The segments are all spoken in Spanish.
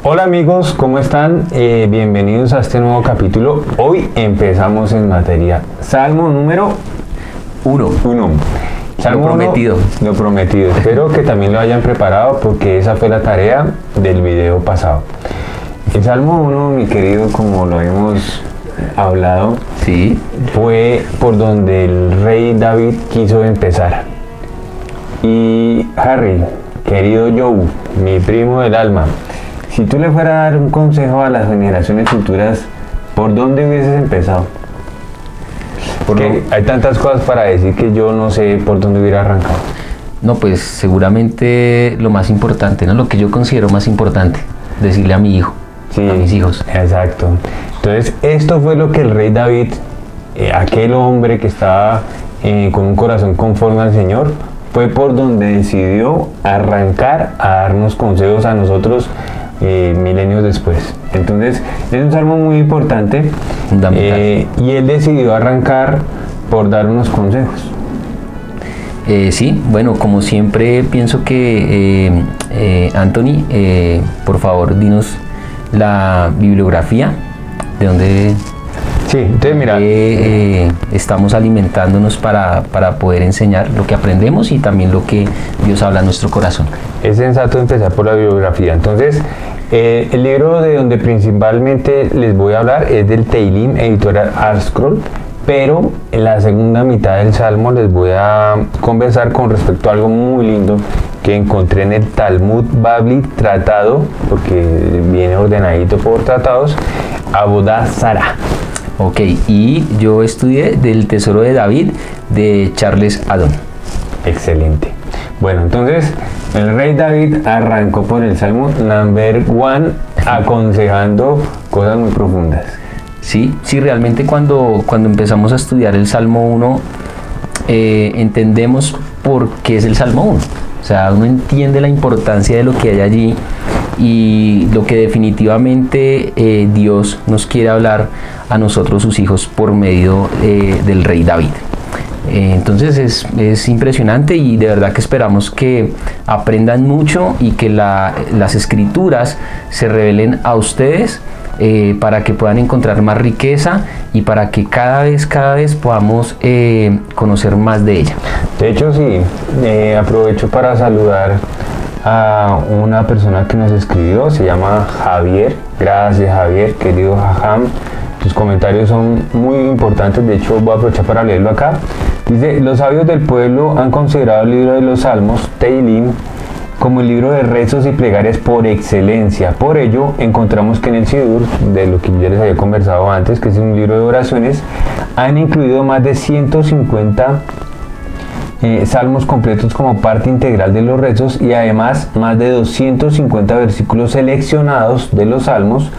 Hola amigos, ¿cómo están? Bienvenidos a este nuevo capítulo. Hoy empezamos en materia. Salmo número 1. Salmo Lo prometido. Lo prometido. Espero que también lo hayan preparado porque esa fue la tarea del video pasado. El Salmo 1, mi querido, como lo hemos hablado, Sí. fue por donde el rey David quiso empezar. Y Harry, querido Joe, mi primo del alma, si tú le fueras a dar un consejo a las generaciones futuras, ¿por dónde hubieses empezado? Porque hay tantas cosas para decir que yo no sé por dónde hubiera arrancado. No, pues seguramente lo más importante, ¿no? Lo que yo considero más importante, decirle a mi hijo, Sí, a mis hijos. Exacto. Entonces, esto fue lo que el rey David, aquel hombre que estaba con un corazón conforme al Señor, fue por donde decidió arrancar a darnos consejos a nosotros milenios después. Entonces, es un salmo muy importante Fundamental. y él decidió arrancar por dar unos consejos. Sí, bueno, como siempre pienso que Anthony, por favor, dinos la bibliografía de donde Sí, entonces mira, estamos alimentándonos para poder enseñar lo que aprendemos y también lo que Dios habla a nuestro corazón. es sensato empezar por la bibliografía. Entonces, el libro de donde principalmente les voy a hablar es del Teilim, editorial ArtScroll, pero en la segunda mitad del Salmo les voy a conversar con respecto a algo muy lindo que encontré en el Talmud Bavli tratado, porque viene ordenadito por tratados, Avodah Zarah. Ok, y yo estudié del Tesoro de David de Charles Haddon. Excelente. Bueno, entonces el rey David arrancó por el Salmo number 1 aconsejando cosas muy profundas. Sí, realmente cuando empezamos a estudiar el Salmo 1, entendemos por qué es el Salmo 1. O sea, uno entiende la importancia de lo que hay allí y lo que definitivamente Dios nos quiere hablar a nosotros, sus hijos, por medio del rey David. Entonces es impresionante y de verdad que esperamos que aprendan mucho y que las escrituras se revelen a ustedes para que puedan encontrar más riqueza y para que cada vez podamos conocer más de ella. De hecho, sí, aprovecho para saludar a una persona que nos escribió, se llama Javier. Gracias, Javier, querido Jajam. Tus comentarios son muy importantes, de hecho voy a aprovechar para leerlo acá. Dice, los sabios del pueblo han considerado el libro de los Salmos, Teilim, como el libro de rezos y plegarias por excelencia. Por ello, encontramos que en el Sidur, de lo que ya les había conversado antes, que es un libro de oraciones, han incluido más de 150 salmos completos como parte integral de los rezos y además más de 250 versículos seleccionados de los salmos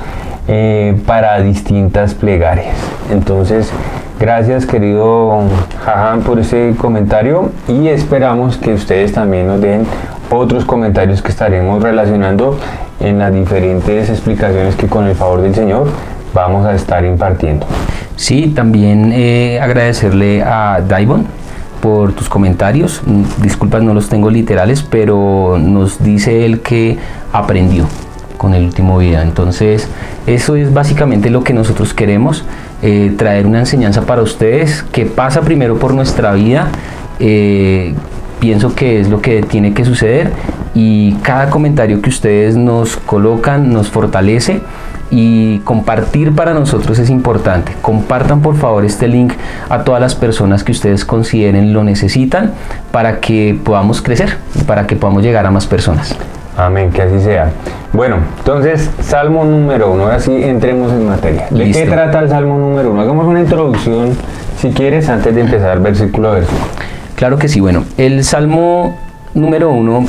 para distintas plegarias. Entonces, gracias querido Jajam por ese comentario y esperamos que ustedes también nos den otros comentarios que estaremos relacionando en las diferentes explicaciones que con el favor del Señor vamos a estar impartiendo. Sí, también agradecerle a Daivon por tus comentarios. Disculpas, no los tengo literales, pero nos dice él que aprendió con el último video. Entonces, eso es básicamente lo que nosotros queremos, traer una enseñanza para ustedes que pasa primero por nuestra vida. Pienso que es lo que tiene que suceder y cada comentario que ustedes nos colocan nos fortalece y compartir para nosotros es importante. Compartan por favor este link a todas las personas que ustedes consideren lo necesitan para que podamos crecer y para que podamos llegar a más personas. Amén, que así sea. Bueno, entonces, Salmo número 1, ahora sí entremos en materia. ¿De Listo. qué trata el Salmo número 1? Hagamos una introducción, si quieres, antes de empezar versículo a versículo. Claro que sí, bueno, el Salmo número 1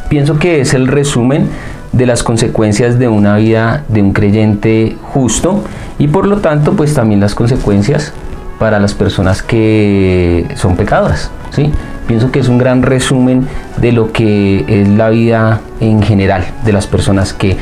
pienso que es el resumen de las consecuencias de una vida de un creyente justo y por lo tanto pues también las consecuencias para las personas que son pecadoras, ¿sí? Pienso que es un gran resumen de lo que es la vida en general de las personas que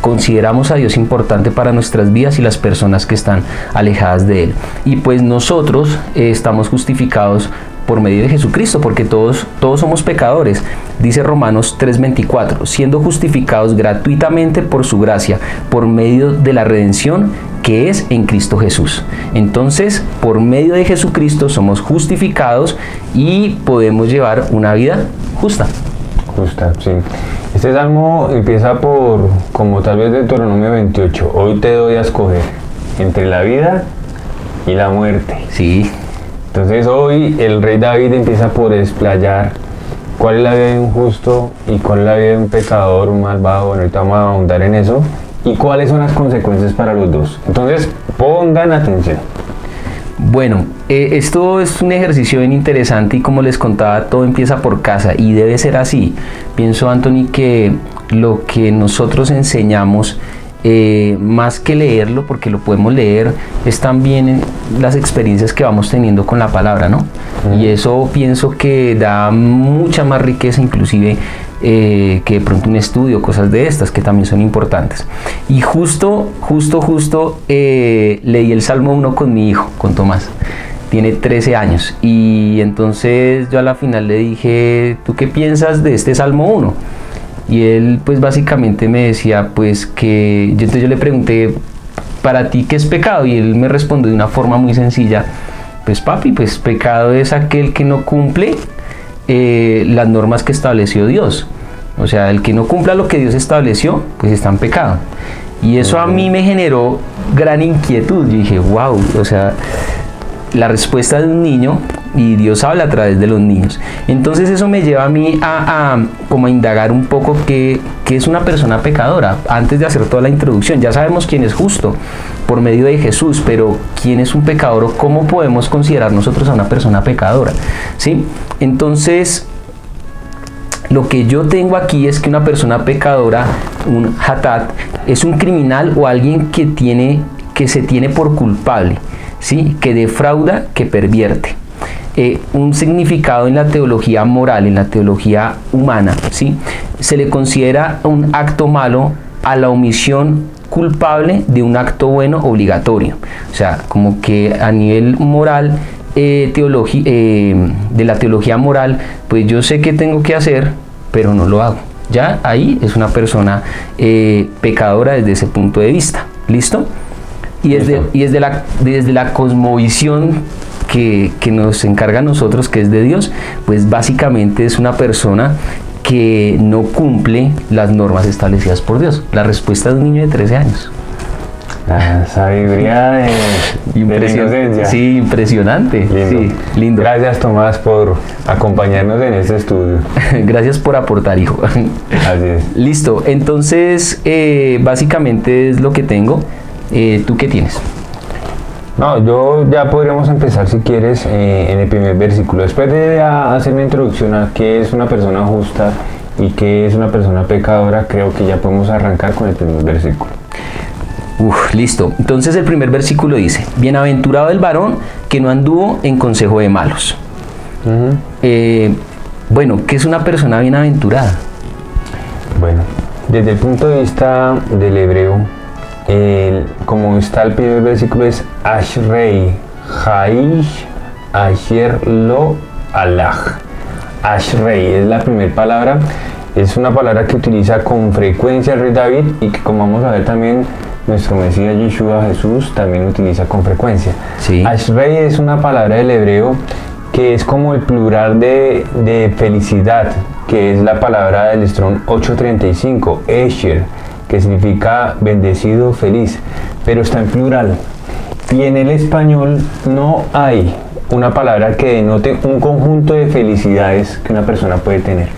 consideramos a Dios importante para nuestras vidas y las personas que están alejadas de Él. Y pues nosotros estamos justificados por medio de Jesucristo, porque todos somos pecadores. Dice Romanos 3:24, siendo justificados gratuitamente por su gracia, por medio de la redención que es en Cristo Jesús. Entonces, por medio de Jesucristo somos justificados y podemos llevar una vida justa. Justa, sí. Este salmo empieza por, como tal vez Deuteronomio 28, hoy te doy a escoger entre la vida y la muerte. Sí. Entonces hoy el rey David empieza por explayar cuál es la vida de un justo y cuál es la vida de un pecador, un malvado. Bueno, ahorita vamos a ahondar en eso. ¿Y cuáles son las consecuencias para los dos? Entonces, pongan atención. Bueno, esto es un ejercicio bien interesante y como les contaba, todo empieza por casa y debe ser así. Pienso, Anthony, que lo que nosotros enseñamos, más que leerlo, porque lo podemos leer, es también las experiencias que vamos teniendo con la palabra, ¿no? Y eso pienso que da mucha más riqueza, inclusive que de pronto un estudio, cosas de estas que también son importantes. Y justo leí el Salmo 1 con mi hijo, con Tomás. Tiene 13 años y entonces yo a la final le dije, ¿tú qué piensas de este Salmo 1? Y él pues básicamente me decía pues que, entonces yo le pregunté, ¿para ti qué es pecado? Y él me respondió de una forma muy sencilla, pues papi, pues pecado es aquel que no cumple las normas que estableció Dios. O sea, el que no cumpla lo que Dios estableció, pues está en pecado. Y eso a mí me generó gran inquietud. Yo dije, wow, o sea, la respuesta de un niño, y Dios habla a través de los niños. Entonces eso me lleva a mí como a indagar un poco qué es una persona pecadora. Antes de hacer toda la introducción, ya sabemos quién es justo por medio de Jesús, pero quién es un pecador o cómo podemos considerar nosotros a una persona pecadora, ¿sí? Entonces, lo que yo tengo aquí es que una persona pecadora, un hatat, es un criminal o alguien que se tiene por culpable, ¿sí? Que defrauda, que pervierte. Un significado en la teología moral, en la teología humana, ¿sí? Se le considera un acto malo a la omisión culpable de un acto bueno obligatorio. O sea, como que a nivel moral, de la teología moral, pues yo sé que tengo que hacer, pero no lo hago. Ya ahí es una persona pecadora desde ese punto de vista. ¿Listo? Y desde la cosmovisión que nos encarga a nosotros, que es de Dios, pues básicamente es una persona que no cumple las normas establecidas por Dios. La respuesta de un niño de 13 años. La sabiduría de la inocencia. Sí, impresionante. Lindo. Sí, lindo. Gracias, Tomás, por acompañarnos en este estudio. Gracias por aportar, hijo. Así es. Listo, entonces básicamente es lo que tengo. ¿Tú qué tienes? No, yo ya podríamos empezar, si quieres, en el primer versículo. Después de hacer una introducción a qué es una persona justa y qué es una persona pecadora, creo que ya podemos arrancar con el primer versículo. Listo. Entonces el primer versículo dice, bienaventurado el varón que no anduvo en consejo de malos. Bueno, ¿qué es una persona bienaventurada? Bueno, desde el punto de vista del hebreo, como está el primer versículo, es Ashrei, Haish, Asher lo Alach. Ashrei es la primera palabra, es una palabra que utiliza con frecuencia el rey David y que, como vamos a ver también, nuestro Mesías Yeshua Jesús también utiliza con frecuencia. Sí. Ashrei es una palabra del hebreo que es como el plural de felicidad, que es la palabra del Strong 835, Esher, que significa bendecido, feliz, pero está en plural. Y en el español no hay una palabra que denote un conjunto de felicidades que una persona puede tener.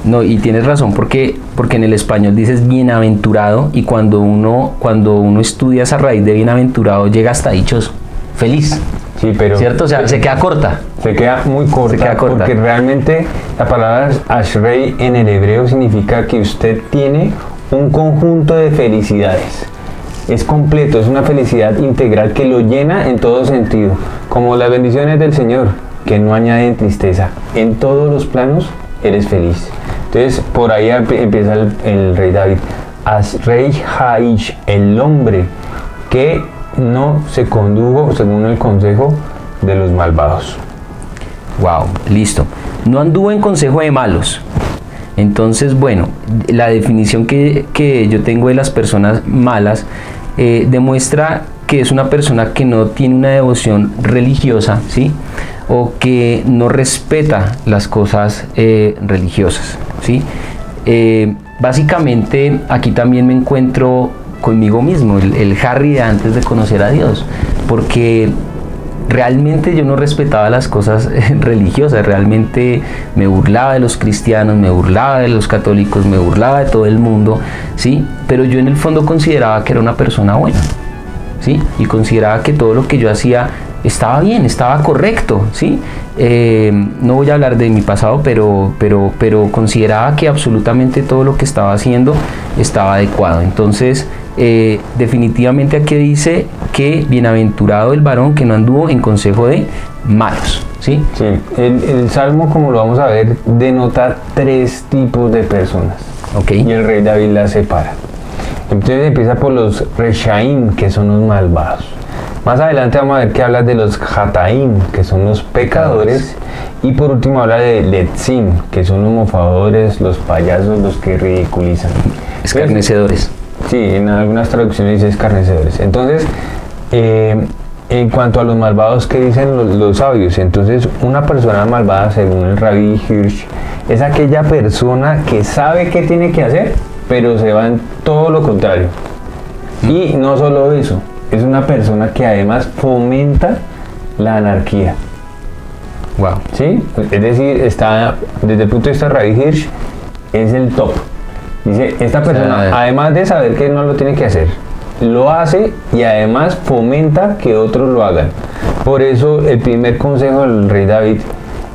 No, y tienes razón, porque en el español dices bienaventurado y cuando uno estudia esa raíz de bienaventurado llega hasta dichoso, feliz. Sí, pero ¿cierto? O sea, se queda corta. Se queda muy corta, porque realmente la palabra Ashrei en el hebreo significa que usted tiene un conjunto de felicidades. Es completo, es una felicidad integral que lo llena en todo sentido, como las bendiciones del Señor, que no añaden tristeza. En todos los planos eres feliz. Entonces, por ahí empieza el rey David. Ashrei Haish, el hombre que no se condujo según el consejo de los malvados. Wow, listo. No anduvo en consejo de malos. Entonces, bueno, la definición que yo tengo de las personas malas demuestra que es una persona que no tiene una devoción religiosa, ¿sí? O que no respeta las cosas religiosas, ¿sí? Básicamente aquí también me encuentro conmigo mismo, el Harry de antes de conocer a Dios, porque realmente yo no respetaba las cosas religiosas, realmente me burlaba de los cristianos, me burlaba de los católicos, me burlaba de todo el mundo, ¿sí? Pero yo en el fondo consideraba que era una persona buena, ¿sí? Y consideraba que todo lo que yo hacía estaba bien, estaba correcto, ¿sí? No voy a hablar de mi pasado, pero consideraba que absolutamente todo lo que estaba haciendo estaba adecuado. Entonces, definitivamente aquí dice que bienaventurado el varón que no anduvo en consejo de malos, ¿sí? Sí, el Salmo, como lo vamos a ver, denota 3 tipos de personas. Okay. Y el rey David las separa. Entonces empieza por los Reshaim, que son los malvados. Más adelante vamos a ver que habla de los Hataim, que son los pecadores. Y por último habla de Letzim, que son los mofadores, los payasos, los que ridiculizan. Escarnecedores. Sí, en algunas traducciones dice escarnecedores. Entonces, en cuanto a los malvados, ¿qué dicen los sabios? Entonces, una persona malvada, según el Rabbi Hirsch, es aquella persona que sabe qué tiene que hacer, pero se va en todo lo contrario. Y no solo eso, es una persona que además fomenta la anarquía. Wow. ¿Sí? Es decir, está, desde el punto de vista de Rabbi Hirsch, es el top. Dice, esta persona, además de saber que no lo tiene que hacer, lo hace y además fomenta que otros lo hagan. Por eso el primer consejo del rey David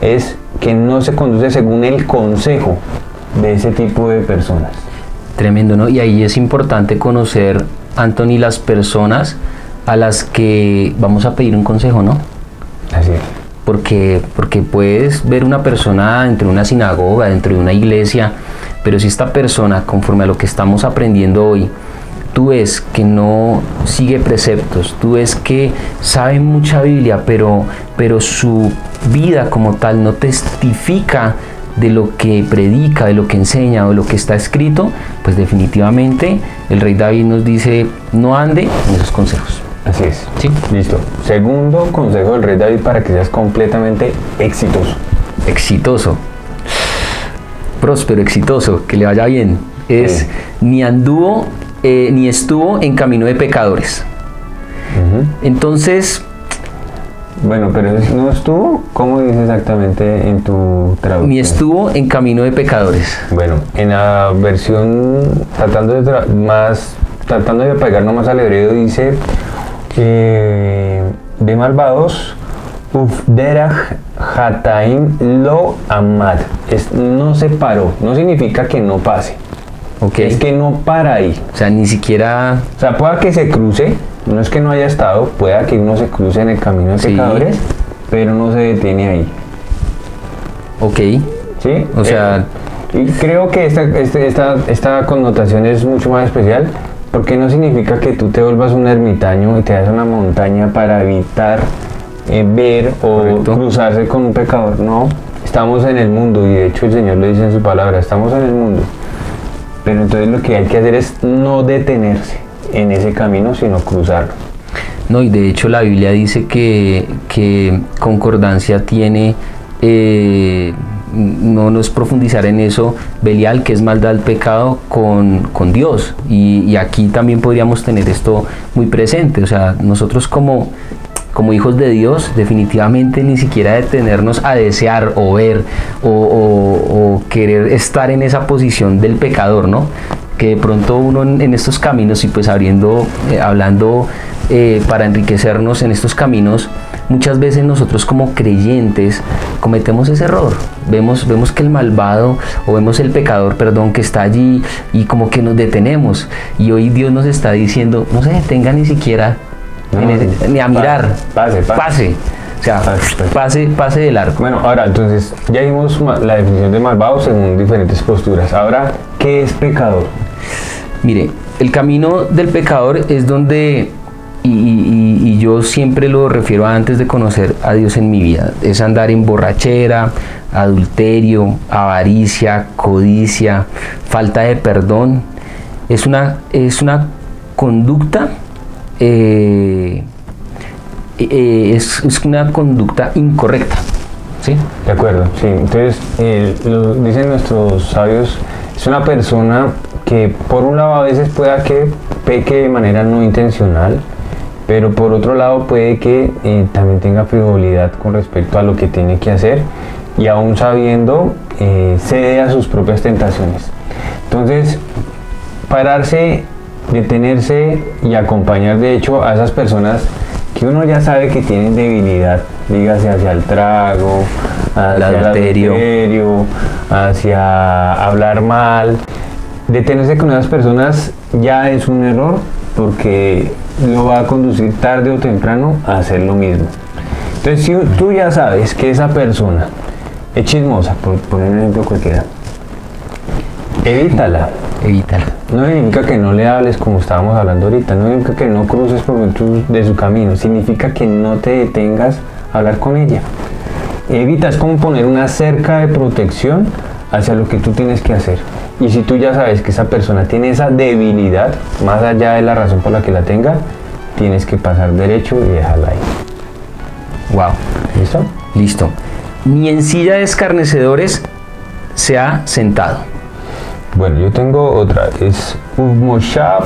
es que no se conduce según el consejo de ese tipo de personas. Tremendo, ¿no? Y ahí es importante conocer, Anthony, las personas a las que vamos a pedir un consejo, ¿no? Así es. Porque puedes ver una persona dentro de una sinagoga, dentro de una iglesia, pero si esta persona, conforme a lo que estamos aprendiendo hoy, tú ves que no sigue preceptos, tú ves que sabe mucha Biblia, pero su vida como tal no testifica de lo que predica, de lo que enseña o de lo que está escrito, pues definitivamente el rey David nos dice, no ande en esos consejos. Así es. Sí. Listo. Segundo consejo del rey David para que seas completamente exitoso. Exitoso. Próspero, exitoso, que le vaya bien. Es Sí. ni anduvo ni estuvo en camino de pecadores. Entonces, bueno, pero no estuvo, ¿cómo dice exactamente en tu traducción? ni estuvo en camino de pecadores. Bueno, en la versión tratando de pegar más al hebreo dice de malvados Ufderach Hataim lo amad. No se paró, no significa que no pase. Okay. Es que no para ahí. O sea, ni siquiera... O sea, pueda que se cruce, no es que no haya estado, pueda que uno se cruce en el camino de pecadores, pero no se detiene ahí. Ok. ¿Sí? O sea... y creo que esta connotación es mucho más especial porque no significa que tú te vuelvas un ermitaño y te das una montaña para evitar ver o Correcto. cruzarse con un pecador. No, estamos en el mundo y de hecho el Señor lo dice en su palabra, estamos en el mundo. Pero entonces lo que hay que hacer es no detenerse en ese camino, sino cruzarlo. No, y de hecho la Biblia dice que concordancia tiene, no es profundizar en eso, Belial, que es maldad, pecado con Dios. Y aquí también podríamos tener esto muy presente. O sea, nosotros como hijos de Dios, definitivamente ni siquiera detenernos a desear o ver o querer estar en esa posición del pecador, ¿no? Que de pronto uno en estos caminos y pues hablando para enriquecernos en estos caminos, muchas veces nosotros como creyentes cometemos ese error. Vemos que el malvado o vemos el pecador, perdón, que está allí y como que nos detenemos. Y hoy Dios nos está diciendo, no se detenga ni siquiera ni a mirar, pase. O sea, pase del arco. Bueno, ahora entonces ya vimos la definición de malvado según diferentes posturas. Ahora, ¿qué es pecador? Mire, el camino del pecador es donde, y y yo siempre lo refiero a antes de conocer a Dios en mi vida. Es andar en borrachera, adulterio, avaricia, codicia, falta de perdón. Es una conducta, es una conducta incorrecta. ¿Sí? De acuerdo, sí. Entonces, lo dicen nuestros sabios, es una persona que por un lado a veces pueda que peque de manera no intencional, pero por otro lado puede que también tenga frivolidad con respecto a lo que tiene que hacer y aún sabiendo cede a sus propias tentaciones. Entonces, pararse, detenerse y acompañar de hecho a esas personas que uno ya sabe que tienen debilidad, dígase hacia el trago, hacia el adulterio, hacia hablar mal. Detenerse con esas personas ya es un error porque lo va a conducir tarde o temprano a hacer lo mismo. Entonces, si tú ya sabes que esa persona es chismosa, por poner un ejemplo cualquiera, evítala. No significa que no le hables como estábamos hablando ahorita, no significa que no cruces por dentro de su camino, significa que no te detengas a hablar con ella. Evita, es como poner una cerca de protección hacia lo que tú tienes que hacer. Y si tú ya sabes que esa persona tiene esa debilidad, más allá de la razón por la que la tenga, tienes que pasar derecho y dejarla ahí. Wow. ¿Listo? Listo. Ni en silla de escarnecedores se ha sentado. Bueno, yo tengo otra, es Uvmoshav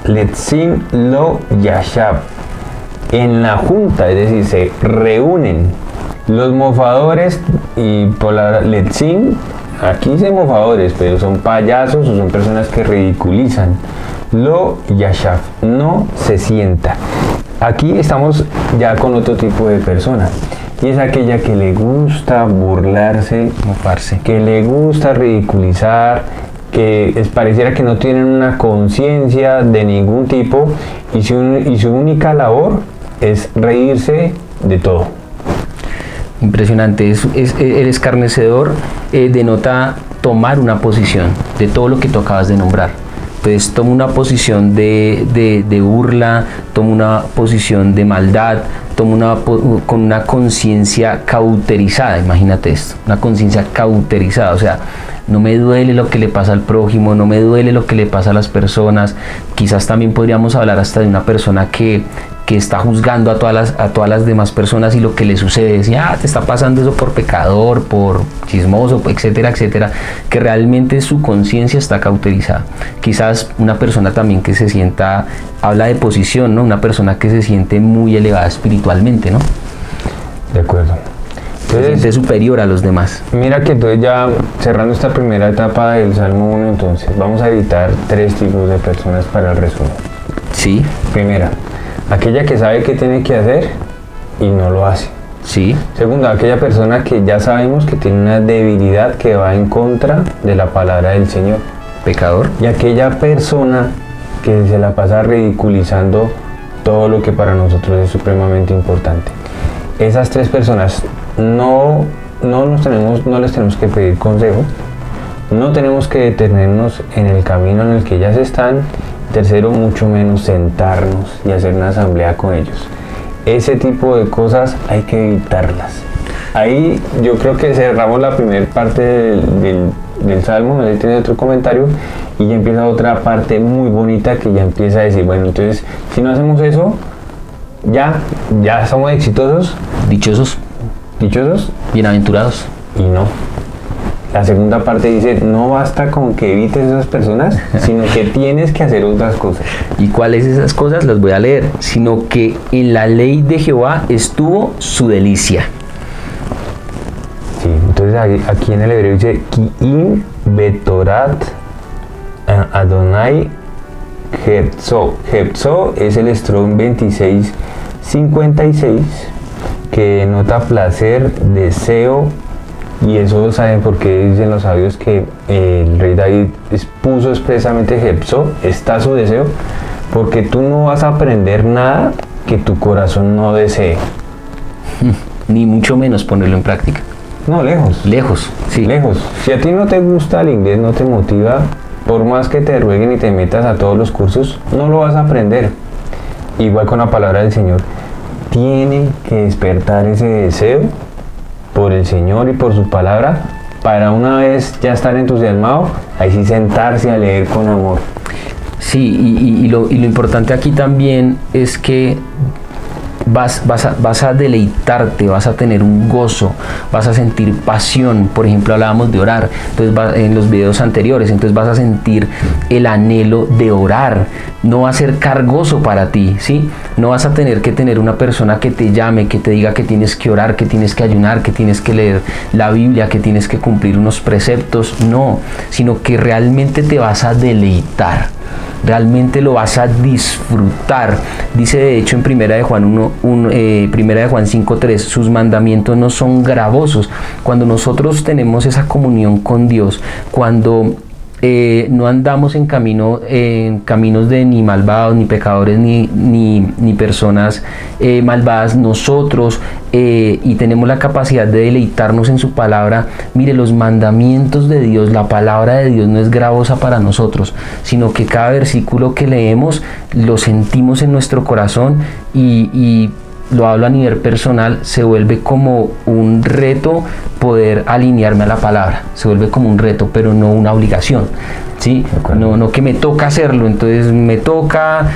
Letzin Lo Yashav. En la junta, es decir, se reúnen los mofadores y por la Letzin, aquí dicen mofadores, pero son payasos o son personas que ridiculizan. Lo Yashav, no se sienta. Aquí estamos ya con otro tipo de persona. Y es aquella que le gusta burlarse, Mofarse. que le gusta ridiculizar, que pareciera que no tienen una conciencia de ningún tipo y su única labor es reírse de todo. Impresionante. El escarnecedor denota tomar una posición de todo lo que tú acabas de nombrar. Entonces toma una posición de burla, toma una posición de maldad, con una conciencia cauterizada. Imagínate esto, una conciencia cauterizada, o sea, no me duele lo que le pasa al prójimo, no me duele lo que le pasa a las personas. Quizás también podríamos hablar hasta de una persona que está juzgando a todas las demás personas y lo que le sucede es, te está pasando eso por pecador, por chismoso, etcétera, etcétera, que realmente su conciencia está cauterizada. Quizás una persona también que se sienta, habla de posición, ¿no? Una persona que se siente muy elevada espiritualmente, ¿no? De acuerdo. Se siente superior a los demás. Mira que entonces ya cerrando esta primera etapa del Salmo 1, entonces vamos a evitar 3 tipos de personas para el resumen. Sí. Primera, aquella que sabe qué tiene que hacer y no lo hace. Sí. Segunda, aquella persona que ya sabemos que tiene una debilidad que va en contra de la palabra del Señor. Pecador. Y aquella persona que se la pasa ridiculizando todo lo que para nosotros es supremamente importante. Esas 3 personas no les tenemos que pedir consejo, no tenemos que detenernos en el camino en el que ellas están. Tercero, mucho menos sentarnos y hacer una asamblea con ellos. Ese tipo de cosas hay que evitarlas. Ahí yo creo que cerramos la primera parte del Salmo, no sé si tiene otro comentario, y ya empieza otra parte muy bonita que ya empieza a decir, bueno, entonces si no hacemos eso, ya somos exitosos. Dichosos. Bienaventurados. Y no. La segunda parte dice, no basta con que evites esas personas, sino que tienes que hacer otras cosas. ¿Y cuáles esas cosas? Las voy a leer. Sino que en la ley de Jehová estuvo su delicia. Sí, entonces aquí en el hebreo dice, Ki'im betorat Adonai Hepzo. Hepzo es el Strong 2656, que denota placer, deseo. Y eso saben por qué dicen los sabios que el rey David puso expresamente Hepzo, está su deseo, porque tú no vas a aprender nada que tu corazón no desee. Ni mucho menos ponerlo en práctica. No, lejos. Lejos, sí. Lejos. Si a ti no te gusta el inglés, no te motiva, por más que te rueguen y te metas a todos los cursos, no lo vas a aprender. igual con la palabra del Señor, tiene que despertar ese deseo por el Señor y por su palabra, para una vez ya estar entusiasmado, ahí sí sentarse a leer con amor. Sí, y lo importante aquí también es que vas a deleitarte, vas a tener un gozo, vas a sentir pasión. Por ejemplo, hablábamos de orar, entonces en los videos anteriores, entonces vas a sentir el anhelo de orar. No va a ser cargoso para ti, ¿sí? No vas a tener que tener una persona que te llame, que te diga que tienes que orar, que tienes que ayunar, que tienes que leer la Biblia, que tienes que cumplir unos preceptos. No, sino que realmente te vas a deleitar. Realmente lo vas a disfrutar. Dice de hecho en Primera de Juan 5:3, sus mandamientos no son gravosos. Cuando nosotros tenemos esa comunión con Dios, cuando no andamos en caminos de ni malvados, ni pecadores, ni personas malvadas, nosotros y tenemos la capacidad de deleitarnos en su palabra. Mire, los mandamientos de Dios, la palabra de Dios no es gravosa para nosotros, sino que cada versículo que leemos lo sentimos en nuestro corazón y lo hablo a nivel personal, se vuelve como un reto poder alinearme a la palabra, se vuelve como un reto, pero no una obligación, ¿sí? No que me toca hacerlo, entonces me toca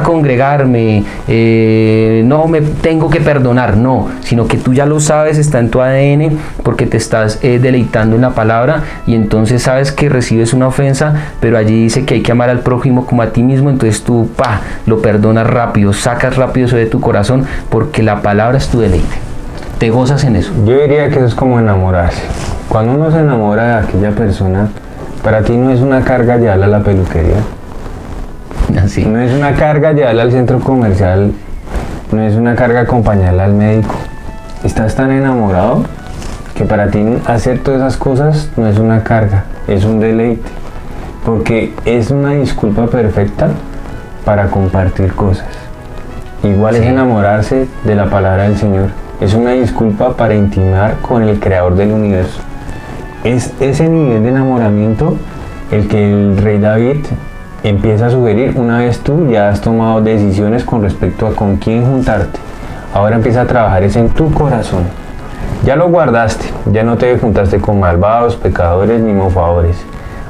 congregarme, no me tengo que perdonar, no, sino que tú ya lo sabes, está en tu ADN, porque te estás deleitando en la palabra, y entonces sabes que recibes una ofensa, pero allí dice que hay que amar al prójimo como a ti mismo, entonces tú lo perdonas rápido, sacas rápido eso de tu corazón, porque la palabra es tu deleite, te gozas en eso. Yo diría que eso es como enamorarse. Cuando uno se enamora de aquella persona, para ti no es una carga llevarla a la peluquería, Así. no es una carga llevarla al centro comercial, no es una carga acompañarla al médico. Estás tan enamorado que para ti hacer todas esas cosas no es una carga, es un deleite, porque es una disculpa perfecta para compartir cosas. Igual es enamorarse de la palabra del Señor, es una disculpa para intimar con el creador del universo. Es ese nivel de enamoramiento el que el rey David empieza a sugerir una vez tú ya has tomado decisiones con respecto a con quién juntarte. Ahora empieza a trabajar es en tu corazón. Ya lo guardaste, ya no te juntaste con malvados, pecadores ni mofadores.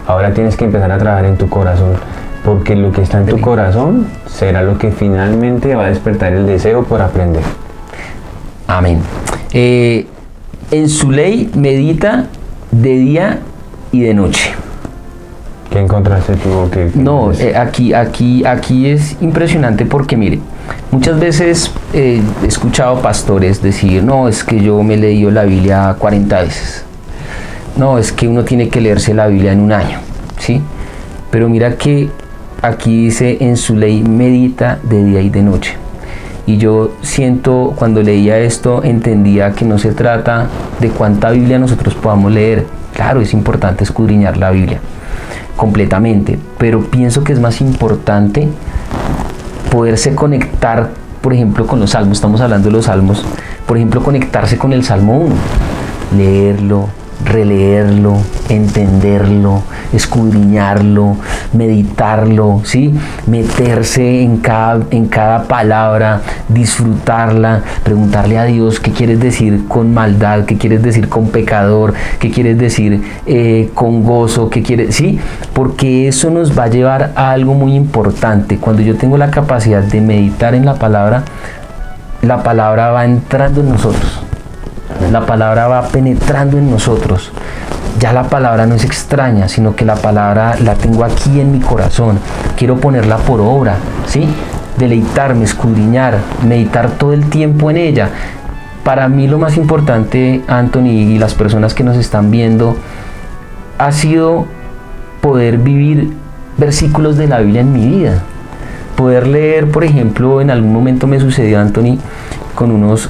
Ahora tienes que empezar a trabajar en tu corazón, porque lo que está en tu corazón será lo que finalmente va a despertar el deseo por aprender. Amén. En su ley medita de día y de noche. ¿Qué encontraste tú? No, aquí es impresionante porque mire, muchas veces he escuchado pastores decir, no, es que yo me he leído la Biblia 40 veces. No, es que uno tiene que leerse la Biblia en un año, ¿sí? Pero mira que aquí dice, en su ley medita de día y de noche. Y yo siento, cuando leía esto, entendía que no se trata de cuánta Biblia nosotros podamos leer. Claro, es importante escudriñar la Biblia completamente, pero pienso que es más importante poderse conectar, por ejemplo, con los salmos. Estamos hablando de los salmos, por ejemplo, conectarse con el Salmo 1, leerlo, releerlo, entenderlo, escudriñarlo, meditarlo, ¿sí? Meterse en cada palabra, disfrutarla, preguntarle a Dios qué quieres decir con maldad, qué quieres decir con pecador, qué quieres decir con gozo, qué quieres, ¿sí? Porque eso nos va a llevar a algo muy importante. Cuando yo tengo la capacidad de meditar en la palabra va entrando en nosotros. La palabra va penetrando en nosotros. Ya la palabra no es extraña, sino que la palabra la tengo aquí en mi corazón. Quiero ponerla por obra, ¿sí? Deleitarme, escudriñar, meditar todo el tiempo en ella. Para mí lo más importante, Anthony, y las personas que nos están viendo, ha sido poder vivir versículos de la Biblia en mi vida. Poder leer, por ejemplo, en algún momento me sucedió, Anthony, con unos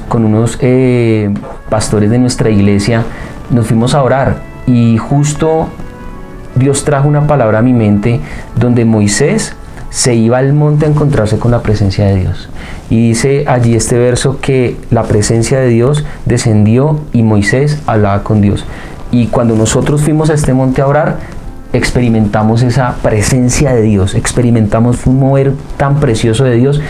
pastores de nuestra iglesia, nos fuimos a orar y justo Dios trajo una palabra a mi mente donde Moisés se iba al monte a encontrarse con la presencia de Dios. Y dice allí este verso que la presencia de Dios descendió y Moisés hablaba con Dios. Y cuando nosotros fuimos a este monte a orar, experimentamos esa presencia de Dios, experimentamos un mover tan precioso de Dios.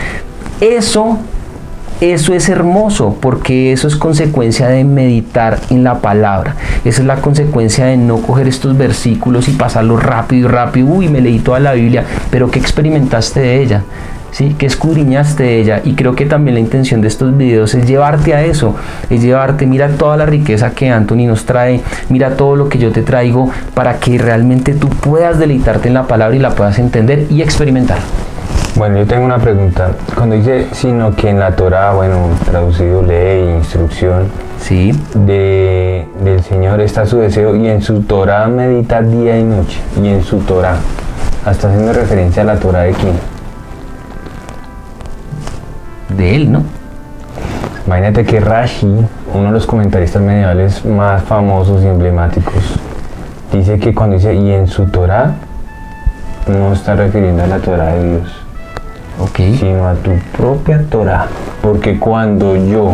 Eso es hermoso, porque eso es consecuencia de meditar en la palabra. Esa es la consecuencia de no coger estos versículos y pasarlos rápido y rápido. Uy, me leí toda la Biblia, pero ¿qué experimentaste de ella? ¿Sí? ¿Qué escudriñaste de ella? Y creo que también la intención de estos videos es llevarte a eso, es llevarte, mira toda la riqueza que Anthony nos trae, mira todo lo que yo te traigo, para que realmente tú puedas deleitarte en la palabra y la puedas entender y experimentar. Bueno, yo tengo una pregunta. Cuando dice, sino que en la Torá, bueno, traducido ley, instrucción, Sí, del Señor está su deseo, y en su Torá medita día y noche, y en su Torá, hasta haciendo referencia a la Torá de quién. de él, ¿no? Imagínate que Rashi, uno de los comentaristas medievales más famosos y emblemáticos, dice que cuando dice y en su Torá, no está refiriendo a la Torá de Dios, sino a tu propia Torá. Porque cuando yo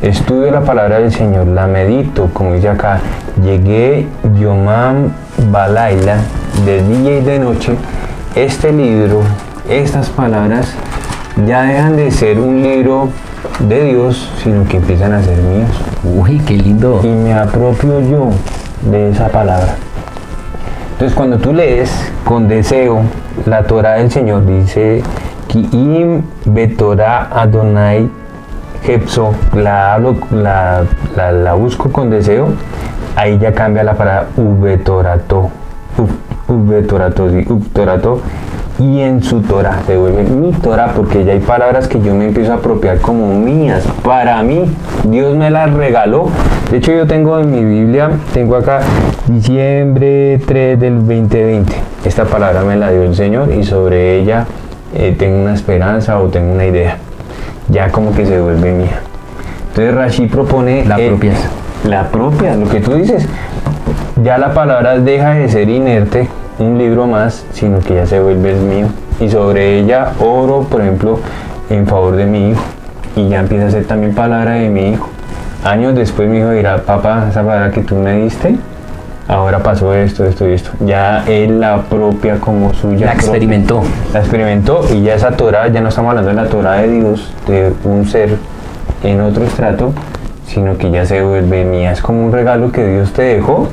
estudio la palabra del Señor, la medito, como dice acá, llegué Yomam Balaila, de día y de noche, este libro, estas palabras, ya dejan de ser un libro de Dios, sino que empiezan a ser míos. Uy, qué lindo. Y me apropio yo de esa palabra. Entonces, cuando tú lees con deseo la Torá del Señor, dice Ki'im betorá Adonai Hepso, la busco con deseo, ahí ya cambia la palabra ubetorato, ubetorato, y en su Torah se vuelve mi Torah, porque ya hay palabras que yo me empiezo a apropiar como mías, para mí. Dios me las regaló. De hecho, yo tengo en mi Biblia, tengo acá diciembre 3 del 2020. Esta palabra me la dio el Señor, y sobre ella tengo una esperanza o tengo una idea. Ya como que se vuelve mía. Entonces Rashi propone la propia, lo que tú dices. Ya la palabra deja de ser inerte, un libro más, sino que ya se vuelve el mío, y sobre ella oro, por ejemplo, en favor de mi hijo, y ya empieza a ser también palabra de mi hijo. Años después mi hijo dirá, papá, esa palabra que tú me diste, ahora pasó esto y esto. Ya él la propia como suya. La experimentó. La experimentó, y ya esa Torah, ya no estamos hablando de la Torah de Dios, de un ser en otro estrato, sino que ya se vuelve mía. Es como un regalo que Dios te dejó,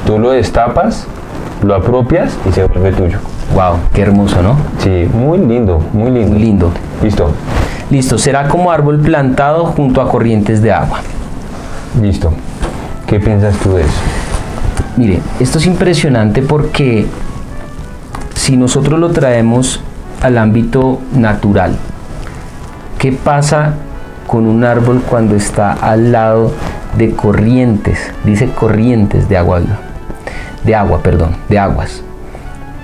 tú lo destapas, lo apropias y se vuelve tuyo. Wow, qué hermoso, ¿no? Sí, muy lindo, muy lindo. Muy lindo. Listo. Será como árbol plantado junto a corrientes de agua. Listo. ¿Qué piensas tú de eso? Mire, esto es impresionante, porque si nosotros lo traemos al ámbito natural, ¿qué pasa con un árbol cuando está al lado de corrientes? Dice corrientes de aguas.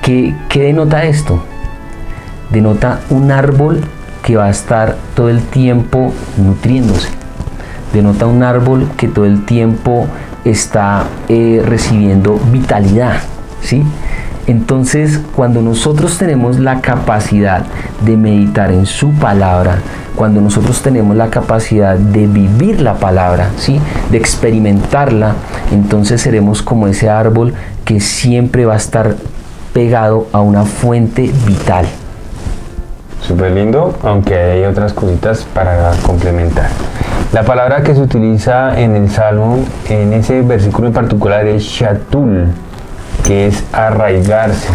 ¿Qué denota esto? Denota un árbol que va a estar todo el tiempo nutriéndose. Denota un árbol que todo el tiempo está recibiendo vitalidad, ¿sí? Entonces, cuando nosotros tenemos la capacidad de meditar en su palabra, cuando nosotros tenemos la capacidad de vivir la palabra, ¿sí?, de experimentarla, entonces seremos como ese árbol que siempre va a estar pegado a una fuente vital. Súper lindo, aunque hay otras cositas para complementar. La palabra que se utiliza en el Salmo, en ese versículo en particular, es shatul, que es arraigarse.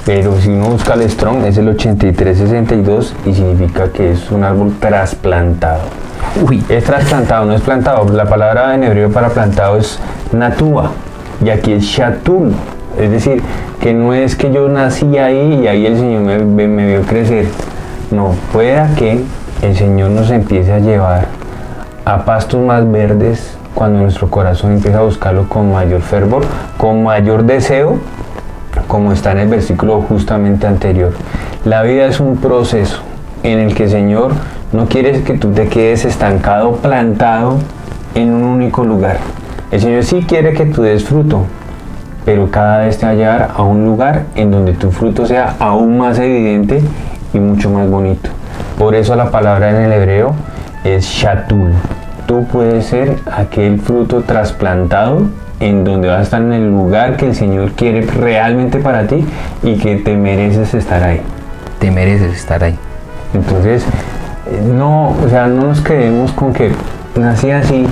Pero si uno busca el Strong, es el 8362, y significa que es un árbol trasplantado. Uy. Es trasplantado, no es plantado. La palabra en hebreo para plantado es natua, y aquí es shatul. Es decir, que no es que yo nací ahí y ahí el Señor me vio crecer. No, pueda que el Señor nos empiece a llevar a pastos más verdes cuando nuestro corazón empieza a buscarlo con mayor fervor, con mayor deseo, como está en el versículo justamente anterior. La vida es un proceso en el que el Señor no quiere que tú te quedes estancado, plantado en un único lugar. El Señor sí quiere que tú des fruto, pero cada vez te va a llevar a un lugar en donde tu fruto sea aún más evidente y mucho más bonito. Por eso la palabra en el hebreo es shatul. Tú puedes ser aquel fruto trasplantado en donde vas a estar en el lugar que el Señor quiere realmente para ti y que te mereces estar ahí. Te mereces estar ahí. Entonces, no, o sea, no nos quedemos con que nací así,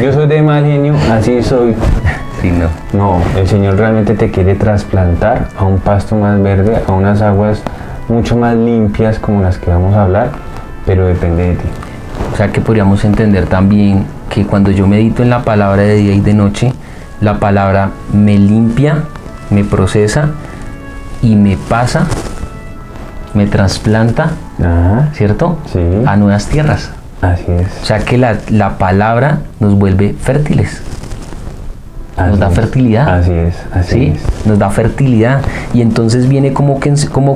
yo soy de mal genio, así soy. Sí, no. No, el Señor realmente te quiere trasplantar a un pasto más verde, a unas aguas mucho más limpias como las que vamos a hablar, pero depende de ti. O sea que podríamos entender también que cuando yo medito en la palabra de día y de noche, la palabra me limpia, me procesa y me pasa, me trasplanta, Ajá, ¿cierto? sí, A nuevas tierras. así es. O sea que la palabra nos vuelve fértiles. Nos Así da es, fertilidad. Así es, así ¿Sí? es. Nos da fertilidad. Y entonces viene como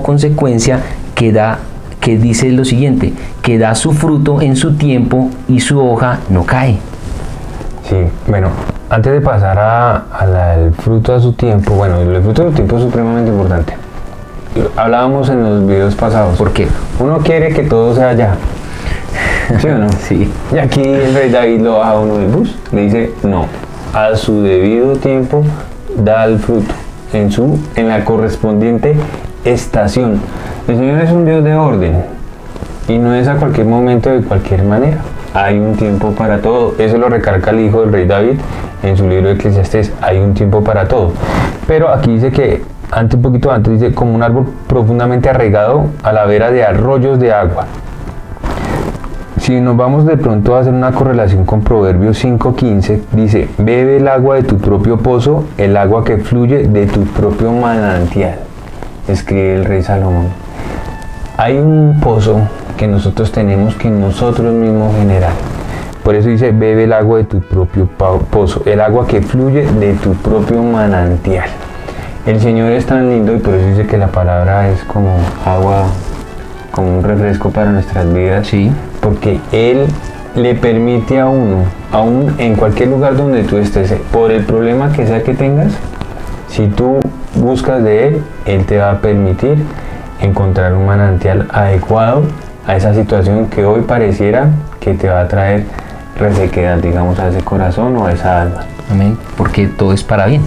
consecuencia que dice lo siguiente, que da su fruto en su tiempo y su hoja no cae. Sí, bueno, antes de pasar al fruto a su tiempo, bueno, el fruto a su tiempo es supremamente importante. Hablábamos en los videos pasados. ¿Por qué? Uno quiere que todo sea ya. ¿Sí o no? Sí. Y aquí el rey David lo baja a uno del bus, le dice, no, a su debido tiempo da el fruto, en la correspondiente estación. El Señor es un Dios de orden y no es a cualquier momento de cualquier manera. Hay un tiempo para todo. Eso lo recalca el hijo del rey David en su libro de Eclesiastés. Hay un tiempo para todo. Pero aquí dice que, un poquito antes, dice como un árbol profundamente arraigado a la vera de arroyos de agua. Si nos vamos de pronto a hacer una correlación con Proverbios 5:15, dice, bebe el agua de tu propio pozo, el agua que fluye de tu propio manantial, escribe el rey Salomón. Hay un pozo que nosotros tenemos que nosotros mismos generar. Por eso dice, bebe el agua de tu propio pozo, el agua que fluye de tu propio manantial. El Señor es tan lindo y por eso dice que la palabra es como agua, como un refresco para nuestras vidas. Sí. Porque Él le permite a uno, aún en cualquier lugar donde tú estés, por el problema que sea que tengas, si tú buscas de Él, Él te va a permitir encontrar un manantial adecuado a esa situación que hoy pareciera que te va a traer resequedad, digamos, a ese corazón o a esa alma. Amén. Porque todo es para bien.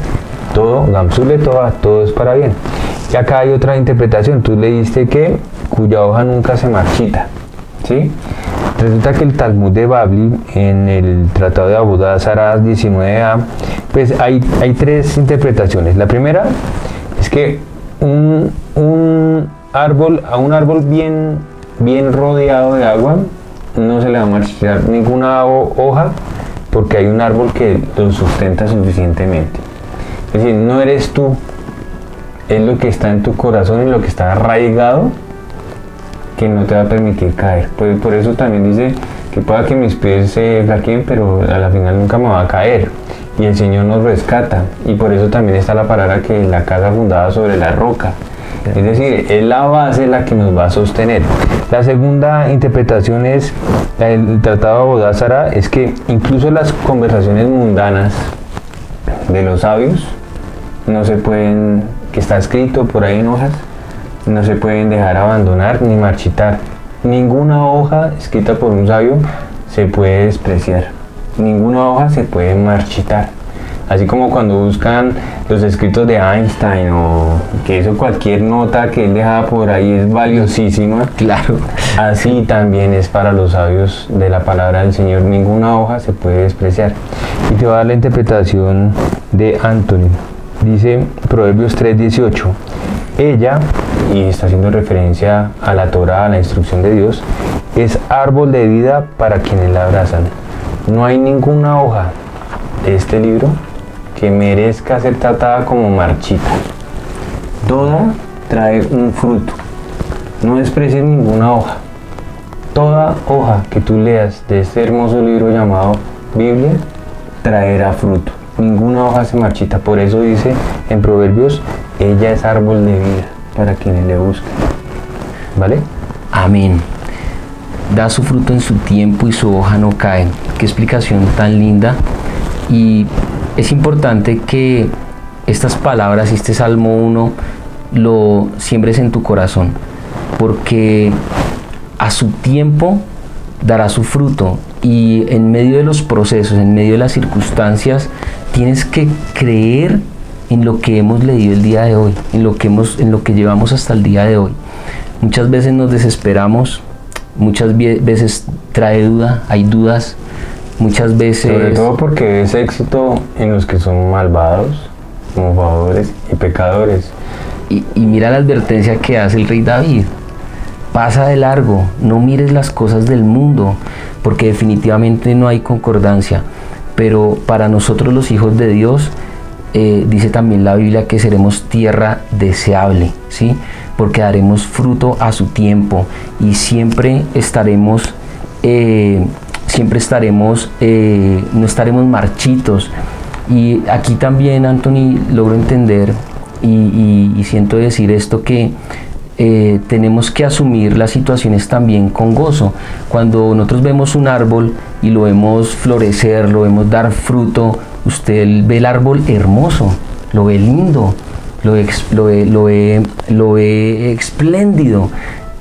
Todo, Gamsule, todo es para bien. Y acá hay otra interpretación. Tú leíste que cuya hoja nunca se marchita, ¿sí? Resulta que el Talmud de Bavli, en el Tratado de Abodá Zará 19a, pues hay tres interpretaciones. La primera es que a un árbol bien rodeado de agua no se le va a marchitar ninguna hoja porque hay un árbol que lo sustenta suficientemente. Es decir, no eres tú, es lo que está en tu corazón y lo que está arraigado que no te va a permitir caer. Por eso también dice que pueda que mis pies se flaqueen, pero a la final nunca me va a caer. Y el Señor nos rescata. Y por eso también está la palabra que la casa fundada sobre la roca. Es decir, es la base la que nos va a sostener. La segunda interpretación es, el Tratado de Abodá Zará, es que incluso las conversaciones mundanas de los sabios no se pueden, que está escrito por ahí en hojas, no se pueden dejar abandonar ni marchitar. Ninguna hoja escrita por un sabio se puede despreciar. Ninguna hoja se puede marchitar. Así como cuando buscan los escritos de Einstein o que eso, cualquier nota que él dejaba por ahí es valiosísima. Claro. Así también es para los sabios de la palabra del Señor. Ninguna hoja se puede despreciar. Y te voy a dar la interpretación de Anthony. Dice Proverbios 3:18. Ella, y está haciendo referencia a la Torá, a la instrucción de Dios, es árbol de vida para quienes la abrazan. No hay ninguna hoja de este libro que merezca ser tratada como marchita. Toda trae un fruto. No desprecies ninguna hoja. Toda hoja que tú leas de este hermoso libro llamado Biblia traerá fruto. Ninguna hoja se marchita. Por eso dice en Proverbios, ella es árbol de vida para quienes le buscan. ¿Vale? Amén. Da su fruto en su tiempo y su hoja no cae. Qué explicación tan linda. Y es importante que estas palabras y este Salmo 1 lo siembres en tu corazón, porque a su tiempo dará su fruto, y en medio de los procesos, en medio de las circunstancias, tienes que creer en lo que hemos leído el día de hoy, en lo que llevamos hasta el día de hoy. Muchas veces nos desesperamos, muchas veces trae duda, hay dudas, muchas veces... Sobre todo porque es éxito en los que son malvados, mofadores y pecadores. Y mira la advertencia que hace el rey David. Pasa de largo, no mires las cosas del mundo, porque definitivamente no hay concordancia. Pero para nosotros los hijos de Dios, dice también la Biblia que seremos tierra deseable, ¿sí? Porque daremos fruto a su tiempo y siempre estaremos, no estaremos marchitos. Y aquí también, Anthony, logro entender y siento decir esto que tenemos que asumir las situaciones también con gozo. Cuando nosotros vemos un árbol y lo vemos florecer, lo vemos dar fruto, usted ve el árbol hermoso, lo ve lindo, lo ve espléndido.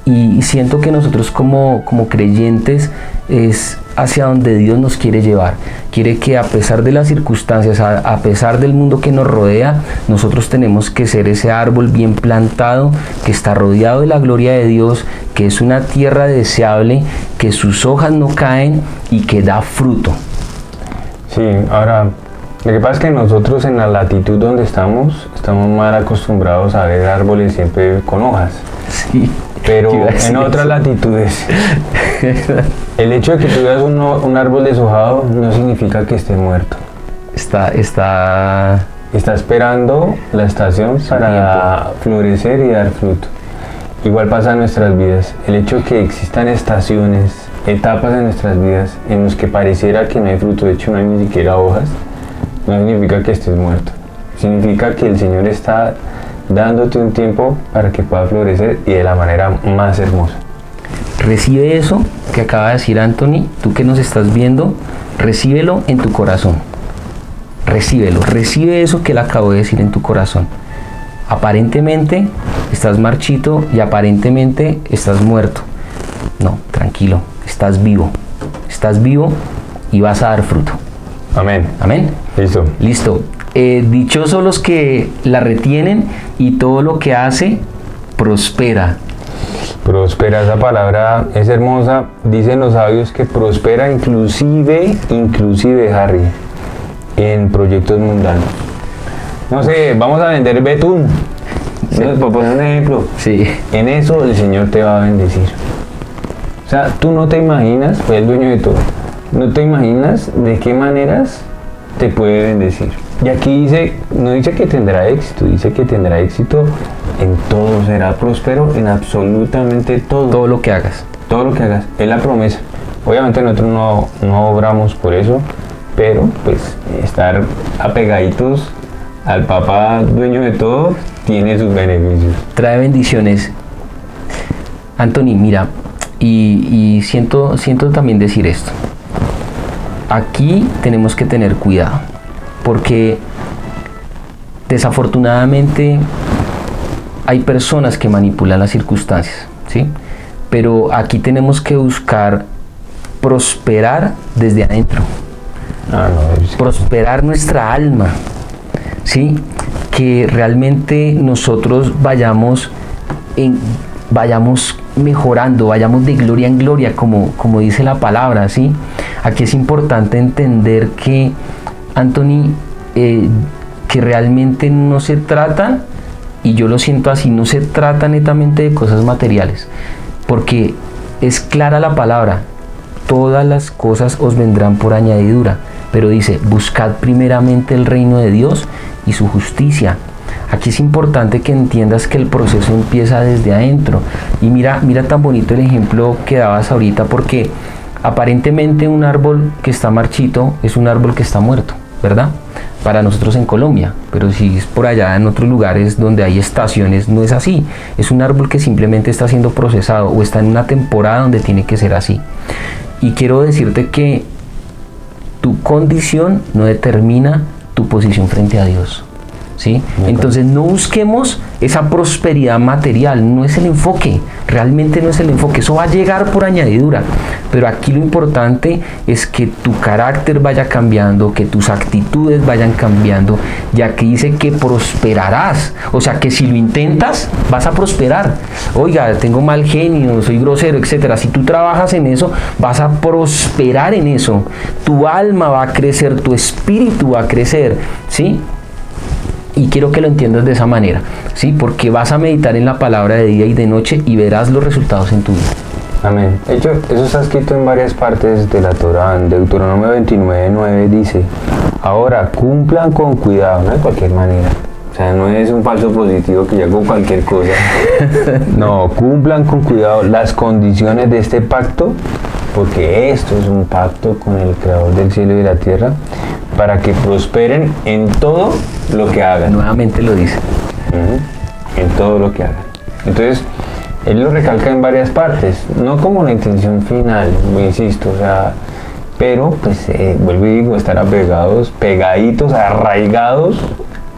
Y siento que nosotros como creyentes es hacia donde Dios nos quiere llevar. Quiere que a pesar de las circunstancias, a pesar del mundo que nos rodea, nosotros tenemos que ser ese árbol bien plantado, que está rodeado de la gloria de Dios, que es una tierra deseable, que sus hojas no caen y que da fruto. Sí, ahora, lo que pasa es que nosotros en la latitud donde estamos mal acostumbrados a ver árboles siempre con hojas. Sí. Pero en otras latitudes, el hecho de que tú veas un árbol deshojado no significa que esté muerto. Está esperando la estación para florecer y dar fruto. Igual pasa en nuestras vidas. El hecho de que existan estaciones, etapas en nuestras vidas en los que pareciera que no hay fruto, de hecho no hay ni siquiera hojas, no significa que estés muerto. Significa que el Señor está dándote un tiempo para que pueda florecer y de la manera más hermosa. Recibe eso que acaba de decir Anthony, tú que nos estás viendo, recíbelo en tu corazón. Recíbelo, recibe eso que él acabó de decir en tu corazón. Aparentemente estás marchito y aparentemente estás muerto. No, tranquilo, estás vivo y vas a dar fruto. Amén. Amén. Listo. Dichosos los que la retienen y todo lo que hace prospera. Prospera, esa palabra es hermosa. Dicen los sabios que prospera inclusive Harry, en proyectos mundanos. No sé, vamos a vender betún. Sí. Por poner un ejemplo. Sí. En eso el Señor te va a bendecir. O sea, tú no te imaginas, pues el dueño de todo, no te imaginas de qué maneras te puede bendecir. Y aquí no dice que tendrá éxito, dice que tendrá éxito en todo, será próspero en absolutamente todo. Todo lo que hagas. Todo lo que hagas, es la promesa. Obviamente nosotros no obramos por eso, pero pues estar apegaditos al papá dueño de todo tiene sus beneficios. Trae bendiciones. Anthony, mira, y siento también decir esto. Aquí tenemos que tener cuidado, porque desafortunadamente hay personas que manipulan las circunstancias, ¿sí? Pero aquí tenemos que buscar prosperar desde adentro. Prosperar nuestra alma, ¿sí? Que realmente nosotros vayamos mejorando, vayamos de gloria en gloria, como dice la palabra, ¿sí? Aquí es importante entender que, Anthony, que realmente no se trata, y yo lo siento así, no se trata netamente de cosas materiales, porque es clara la palabra, todas las cosas os vendrán por añadidura, pero dice, buscad primeramente el reino de Dios y su justicia. Aquí es importante que entiendas que el proceso empieza desde adentro. Y mira tan bonito el ejemplo que dabas ahorita, porque aparentemente un árbol que está marchito es un árbol que está muerto, ¿verdad? Para nosotros en Colombia, pero si es por allá en otros lugares donde hay estaciones, no es así. Es un árbol que simplemente está siendo procesado o está en una temporada donde tiene que ser así. Y quiero decirte que tu condición no determina tu posición frente a Dios. ¿sí? Entonces no busquemos esa prosperidad material, no es el enfoque, realmente no es el enfoque, eso va a llegar por añadidura, pero aquí lo importante es que tu carácter vaya cambiando, que tus actitudes vayan cambiando, ya que dice que prosperarás, o sea que si lo intentas vas a prosperar. Oiga, tengo mal genio, soy grosero, etcétera. Si tú trabajas en eso, vas a prosperar en eso, tu alma va a crecer, tu espíritu va a crecer, ¿sí? Y quiero que lo entiendas de esa manera, ¿sí? Porque vas a meditar en la palabra de día y de noche y verás los resultados en tu vida. Amén. De hecho, eso está escrito en varias partes de la Torá. En Deuteronomio 29:9 dice: ahora cumplan con cuidado, no de cualquier manera. O sea, no es un falso positivo que ya con cualquier cosa. No, cumplan con cuidado las condiciones de este pacto, porque esto es un pacto con el Creador del cielo y de la tierra, para que prosperen en todo lo que hagan. Nuevamente lo dice. En todo lo que hagan. Entonces, él lo recalca en varias partes, no como una intención final, insisto, o sea, pero pues vuelvo y digo, estar apegados, pegaditos, arraigados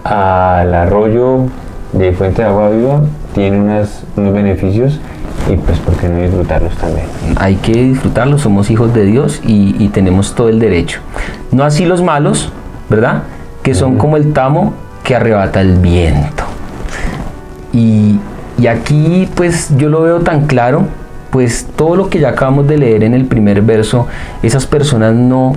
al arroyo de Fuente de Agua Viva, tiene unos beneficios, y pues por qué no disfrutarlos también. Hay que disfrutarlos, somos hijos de Dios y tenemos todo el derecho. No así los malos, ¿verdad? Que son como el tamo que arrebata el viento. Y aquí pues yo lo veo tan claro, pues todo lo que ya acabamos de leer en el primer verso, esas personas no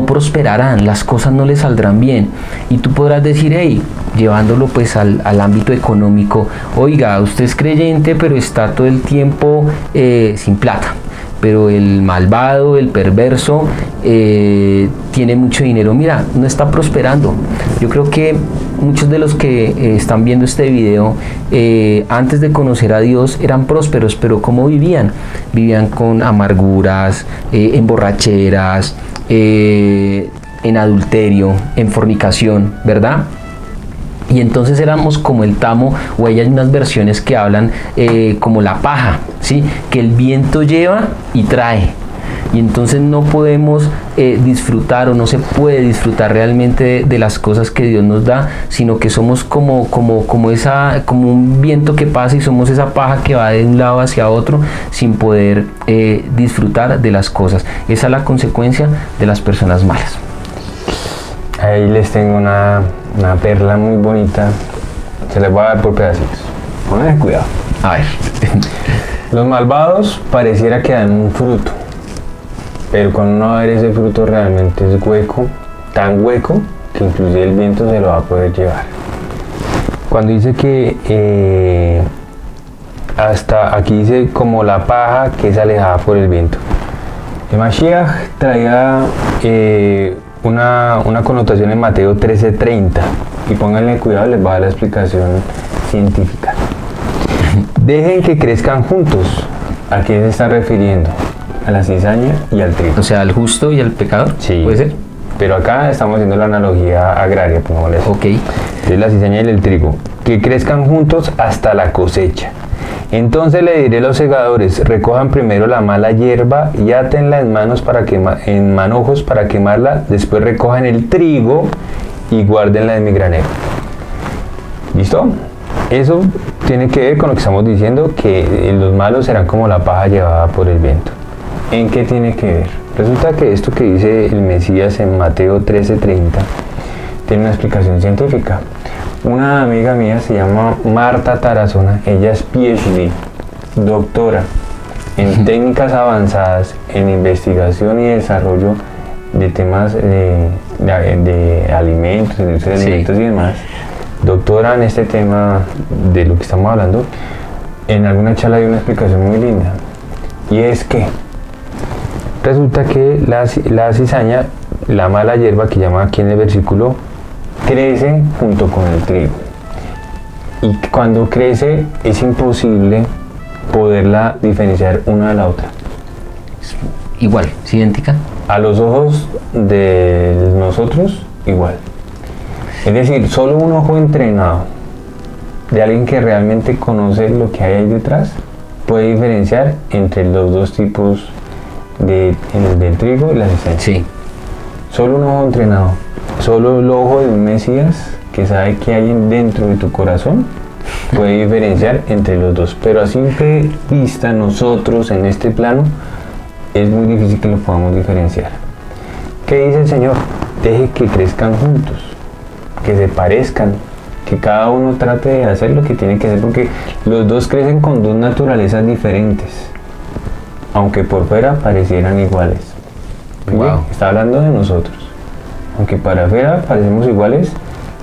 prosperarán, las cosas no les saldrán bien. Y tú podrás decir, hey, llevándolo pues al ámbito económico, oiga, usted es creyente pero está todo el tiempo sin plata. Pero el malvado, el perverso, tiene mucho dinero. Mira, no está prosperando. Yo creo que muchos de los que están viendo este video, antes de conocer a Dios, eran prósperos, pero ¿cómo vivían? Vivían con amarguras, en borracheras, en adulterio, en fornicación, ¿verdad? Y entonces éramos como el tamo, o hay unas versiones que hablan como la paja, ¿sí? Que el viento lleva y trae. Y entonces no podemos disfrutar, o no se puede disfrutar realmente de las cosas que Dios nos da, sino que somos como un viento que pasa, y somos esa paja que va de un lado hacia otro sin poder disfrutar de las cosas. Esa es la consecuencia de las personas malas. Ahí les tengo una perla muy bonita, se les va a dar por pedacitos. Pongan cuidado. A ver. Los malvados pareciera que dan un fruto, pero cuando uno va a ver ese fruto realmente es hueco, tan hueco que inclusive el viento se lo va a poder llevar. Cuando dice que hasta aquí dice como la paja que es alejada por el viento. El Mashiach traía una connotación en Mateo 13:30, y pónganle cuidado, les va a dar la explicación científica. Dejen que crezcan juntos. ¿A qué se está refiriendo? A la cizaña y al trigo. O sea, al justo y al pecador. Sí. ¿Puede ser? Pero acá estamos haciendo la analogía agraria, pongámosle eso. Ok. Entonces la cizaña y el trigo, que crezcan juntos hasta la cosecha. Entonces le diré a los segadores: recojan primero la mala hierba y átenla en manojos para quemarla, después recojan el trigo y guárdenla en mi granero. ¿Listo? Eso tiene que ver con lo que estamos diciendo, que los malos serán como la paja llevada por el viento. ¿En qué tiene que ver? Resulta que esto que dice el Mesías en Mateo 13:30 tiene una explicación científica. Una amiga mía se llama Marta Tarazona, ella es PhD, doctora en técnicas avanzadas en investigación y desarrollo de temas de alimentos, industria de alimentos y demás, doctora en este tema de lo que estamos hablando. En alguna charla hay una explicación muy linda, y es que resulta que la cizaña, la mala hierba que llama aquí en el versículo, crece junto con el trigo, y cuando crece es imposible poderla diferenciar una de la otra. Igual, ¿es idéntica? A los ojos de nosotros, igual. Es decir, solo un ojo entrenado de alguien que realmente conoce lo que hay ahí detrás puede diferenciar entre los dos tipos del trigo y la cizaña. Sí. Solo un ojo entrenado, solo el ojo de un Mesías que sabe qué hay dentro de tu corazón, puede diferenciar entre los dos. Pero a simple vista, nosotros en este plano, es muy difícil que lo podamos diferenciar. ¿Qué dice el Señor? Deje que crezcan juntos, que se parezcan, que cada uno trate de hacer lo que tiene que hacer, porque los dos crecen con dos naturalezas diferentes, aunque por fuera parecieran iguales. Wow. Está hablando de nosotros. Aunque para afuera parecemos iguales,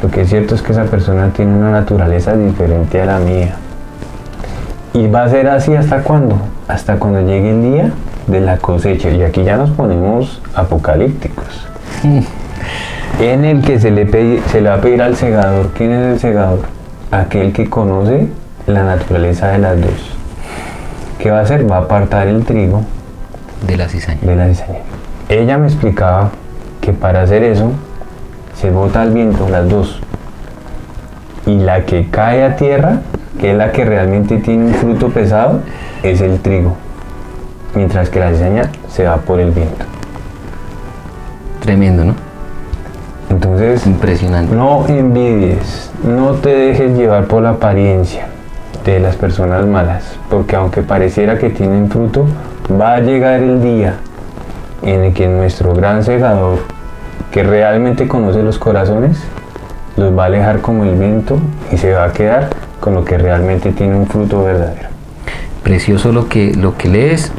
lo que es cierto es que esa persona tiene una naturaleza diferente a la mía. Y va a ser así ¿hasta cuándo? Hasta cuando llegue el día de la cosecha. Y aquí ya nos ponemos apocalípticos. En el que se le va a pedir al segador. ¿Quién es el segador? Aquel que conoce la naturaleza de las dos. ¿Qué va a hacer? Va a apartar el trigo De la cizaña. de la cizaña. Ella me explicaba que para hacer eso se bota al viento las dos, y la que cae a tierra, que es la que realmente tiene un fruto pesado, es el trigo, mientras que la cizaña se va por el viento. Tremendo, ¿no? Entonces, Impresionante. no envidies, no te dejes llevar por la apariencia de las personas malas, porque aunque pareciera que tienen fruto, va a llegar el día en el que nuestro gran segador, que realmente conoce los corazones, los va a alejar como el viento y se va a quedar con lo que realmente tiene un fruto verdadero. Precioso lo que lees.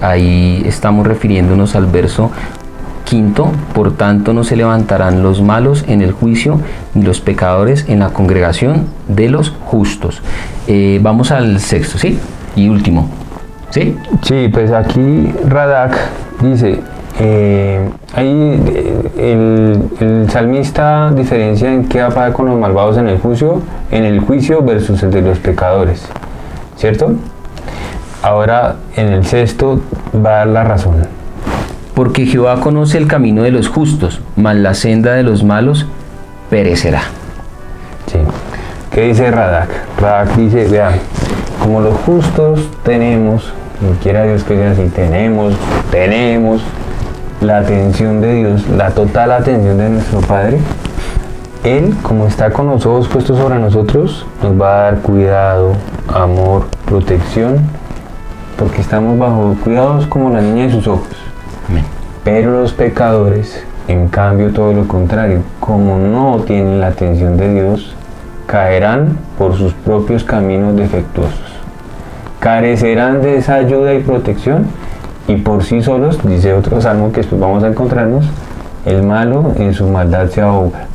Ahí estamos refiriéndonos al verso 5. Por tanto no se levantarán los malos en el juicio, ni los pecadores en la congregación de los justos. Vamos al 6, ¿sí? Y último, ¿sí? Sí, pues aquí Radak dice, ahí el salmista diferencia en qué va a pasar con los malvados en el juicio versus el de los pecadores, ¿cierto? Ahora en el 6 va a dar la razón. Porque Jehová conoce el camino de los justos, mas la senda de los malos perecerá. Sí. ¿Qué dice Radak? Radak dice, vean, como los justos tenemos, y quiera Dios que sea así, tenemos la atención de Dios, la total atención de nuestro Padre, Él, como está con los ojos puestos sobre nosotros, nos va a dar cuidado, amor, protección, porque estamos bajo cuidados como la niña de sus ojos. Amén. Pero los pecadores, en cambio, todo lo contrario, como no tienen la atención de Dios, caerán por sus propios caminos defectuosos. Carecerán de esa ayuda y protección, y por sí solos, dice otro salmo que después vamos a encontrarnos, el malo en su maldad se ahoga.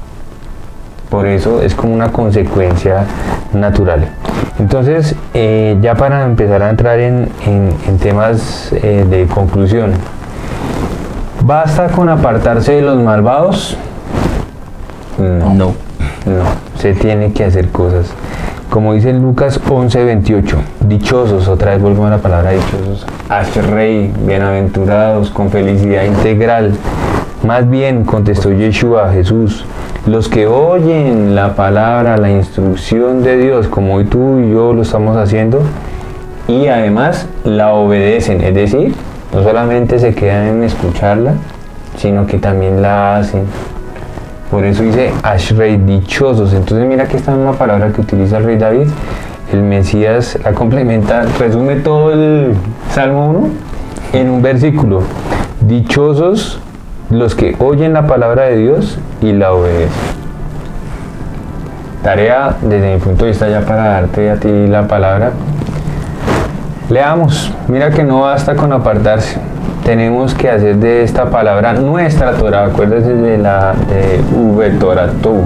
Por eso es como una consecuencia natural. Entonces, ya para empezar a entrar en temas de conclusión, ¿basta con apartarse de los malvados? No, se tiene que hacer cosas. Como dice en Lucas 11:28, dichosos, otra vez volvemos a la palabra dichosos, Ashrei, bienaventurados, con felicidad integral. Más bien, contestó Yeshua, Jesús, los que oyen la palabra, la instrucción de Dios, como hoy tú y yo lo estamos haciendo, y además la obedecen, es decir, no solamente se quedan en escucharla, sino que también la hacen. Por eso dice Ashrei, dichosos. Entonces mira que esta misma palabra que utiliza el rey David, el Mesías la complementa, resume todo el Salmo 1 en un versículo. Dichosos los que oyen la palabra de Dios y la obedecen. Tarea desde mi punto de vista ya para darte a ti la palabra. Leamos, mira que no basta con apartarse. Tenemos que hacer de esta palabra nuestra Torah, acuérdense de la Uve-Torato,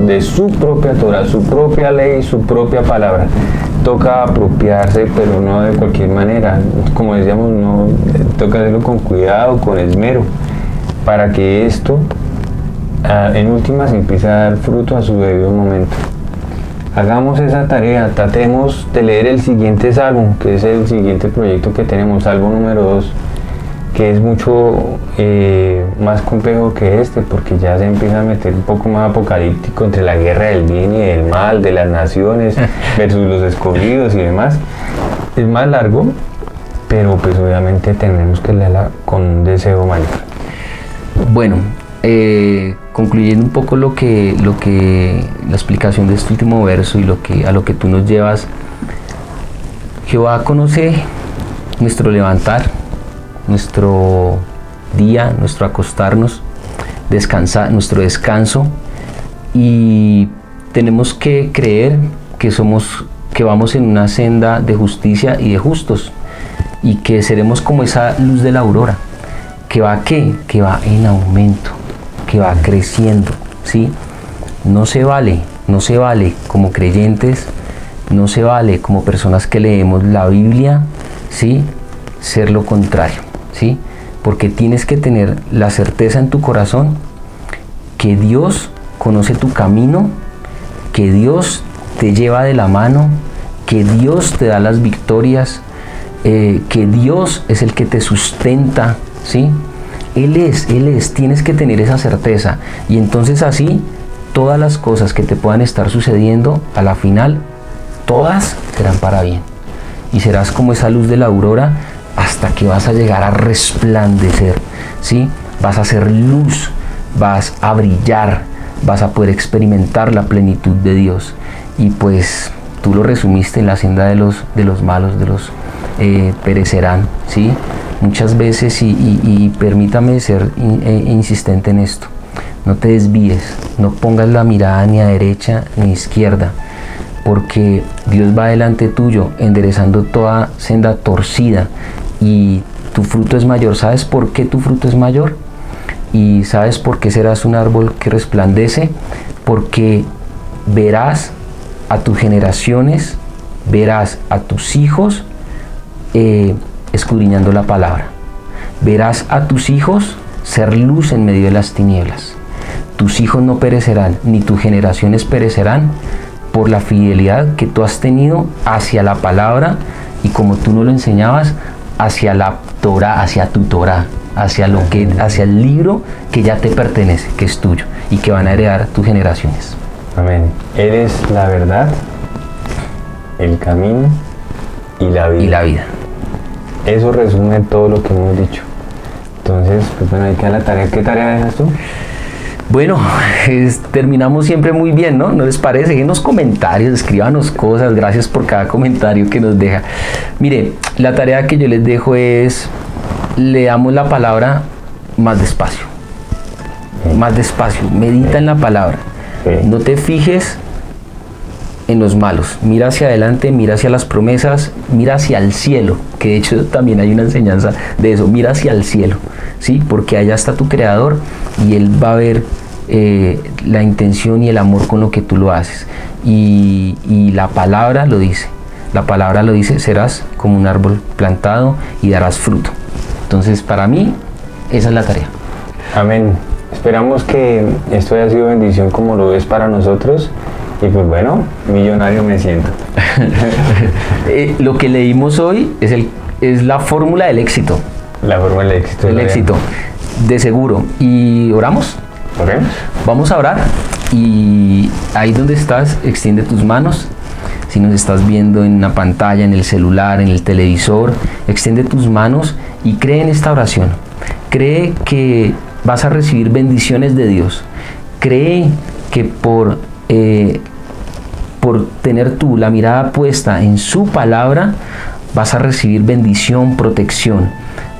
de su propia Torah, su propia ley, su propia palabra. Toca apropiarse, pero no de cualquier manera. Como decíamos, no, toca hacerlo con cuidado, con esmero, para que esto, en últimas, empiece a dar fruto a su debido momento. Hagamos esa tarea, tratemos de leer el siguiente salmo, que es el siguiente proyecto que tenemos, salmo número 2, que es mucho más complejo que este, porque ya se empieza a meter un poco más apocalíptico entre la guerra del bien y del mal, de las naciones versus los escogidos y demás. Es más largo, pero pues obviamente tenemos que leerla con un deseo mayor. Bueno, concluyendo un poco lo que la explicación de este último verso y a lo que tú nos llevas, Jehová conoce nuestro levantar, nuestro día, nuestro acostarnos, descansar, nuestro descanso, y tenemos que creer que vamos en una senda de justicia y de justos, y que seremos como esa luz de la aurora, que va en aumento, que va creciendo, ¿sí? No se vale como creyentes, no se vale como personas que leemos la Biblia, ¿sí?, ser lo contrario, ¿sí? Porque tienes que tener la certeza en tu corazón que Dios conoce tu camino, que Dios te lleva de la mano, que Dios te da las victorias, que Dios es el que te sustenta, ¿sí? Él es, tienes que tener esa certeza, y entonces así todas las cosas que te puedan estar sucediendo, a la final, todas serán para bien, y serás como esa luz de la aurora hasta que vas a llegar a resplandecer, ¿sí? Vas a ser luz, vas a brillar, vas a poder experimentar la plenitud de Dios. Y pues tú lo resumiste en la senda de los malos, de los perecerán, ¿sí? Muchas veces, y permítame ser insistente en esto, no te desvíes, no pongas la mirada ni a derecha ni a izquierda, porque Dios va delante tuyo enderezando toda senda torcida, y tu fruto es mayor. ¿Sabes por qué tu fruto es mayor? ¿Y sabes por qué serás un árbol que resplandece? Porque verás a tus generaciones, verás a tus hijos escudriñando la palabra. Verás a tus hijos ser luz en medio de las tinieblas. Tus hijos no perecerán, ni tus generaciones perecerán, por la fidelidad que tú has tenido hacia la palabra, y como tú nos lo enseñabas, hacia la Torah, hacia tu Torah, hacia el libro que ya te pertenece, que es tuyo y que van a heredar tus generaciones. Amén. Eres la verdad, el camino y la vida. Eso resume todo lo que hemos dicho. Entonces, pues bueno, ahí queda la tarea. ¿Qué tarea dejas tú? Bueno, terminamos siempre muy bien, ¿no? ¿No les parece? En los comentarios, escríbanos cosas. Gracias por cada comentario que nos deja. Mire, la tarea que yo les dejo es: leamos la palabra más despacio. Más despacio. Medita en la palabra. No te fijes en los malos. Mira hacia adelante, mira hacia las promesas, mira hacia el cielo, que de hecho también hay una enseñanza de eso. Mira hacia el cielo, ¿sí? Porque allá está tu Creador, y Él va a ver la intención y el amor con lo que tú lo haces. Y la palabra lo dice. La palabra lo dice: serás como un árbol plantado y darás fruto. Entonces, para mí, esa es la tarea. Amén. Esperamos que esto haya sido bendición como lo es para nosotros. Y pues bueno, millonario me siento. Lo que leímos hoy es la fórmula del éxito. La fórmula del éxito. El éxito, de seguro. ¿Y oramos? ¿Ok? Vamos a orar. Y ahí donde estás, extiende tus manos. Si nos estás viendo en una pantalla, en el celular, en el televisor, extiende tus manos y cree en esta oración. Cree que vas a recibir bendiciones de Dios. Cree que por tener tú la mirada puesta en su palabra, vas a recibir bendición, protección,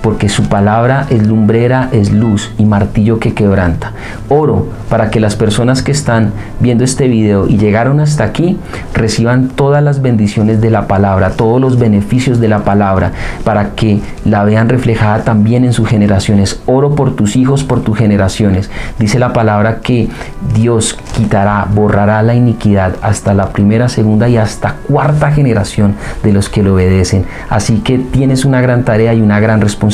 porque su palabra es lumbrera, es luz y martillo que quebranta. Oro para que las personas que están viendo este video y llegaron hasta aquí reciban todas las bendiciones de la palabra, todos los beneficios de la palabra, para que la vean reflejada también en sus generaciones. Oro por tus hijos, por tus generaciones. Dice la palabra que Dios quitará, borrará la iniquidad hasta la primera, segunda y hasta cuarta generación de los que le obedecen. Así que tienes una gran tarea y una gran responsabilidad.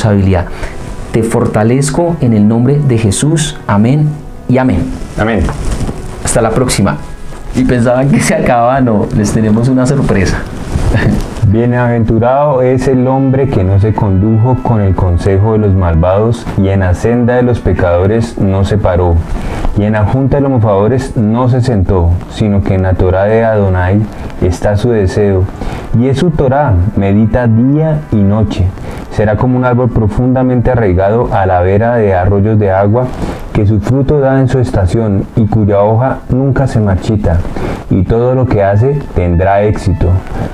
Te fortalezco en el nombre de Jesús. Amén y amén. Amén. Hasta la próxima. Y pensaban que se acababa, no, les tenemos una sorpresa. Bienaventurado es el hombre que no se condujo con el consejo de los malvados, y en la senda de los pecadores no se paró, y en la junta de los mofadores no se sentó, sino que en la Torá de Adonai está su deseo, y es su Torá, medita día y noche. Será como un árbol profundamente arraigado a la vera de arroyos de agua, que su fruto da en su estación y cuya hoja nunca se marchita, y todo lo que hace tendrá éxito.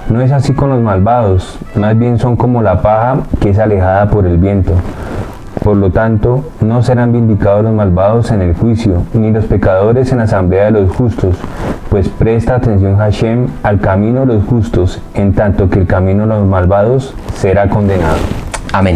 No es así con los malvados, más bien son como la paja que es alejada por el viento. Por lo tanto, no serán vindicados los malvados en el juicio, ni los pecadores en la asamblea de los justos, pues presta atención Hashem al camino de los justos, en tanto que el camino de los malvados será condenado. Amén.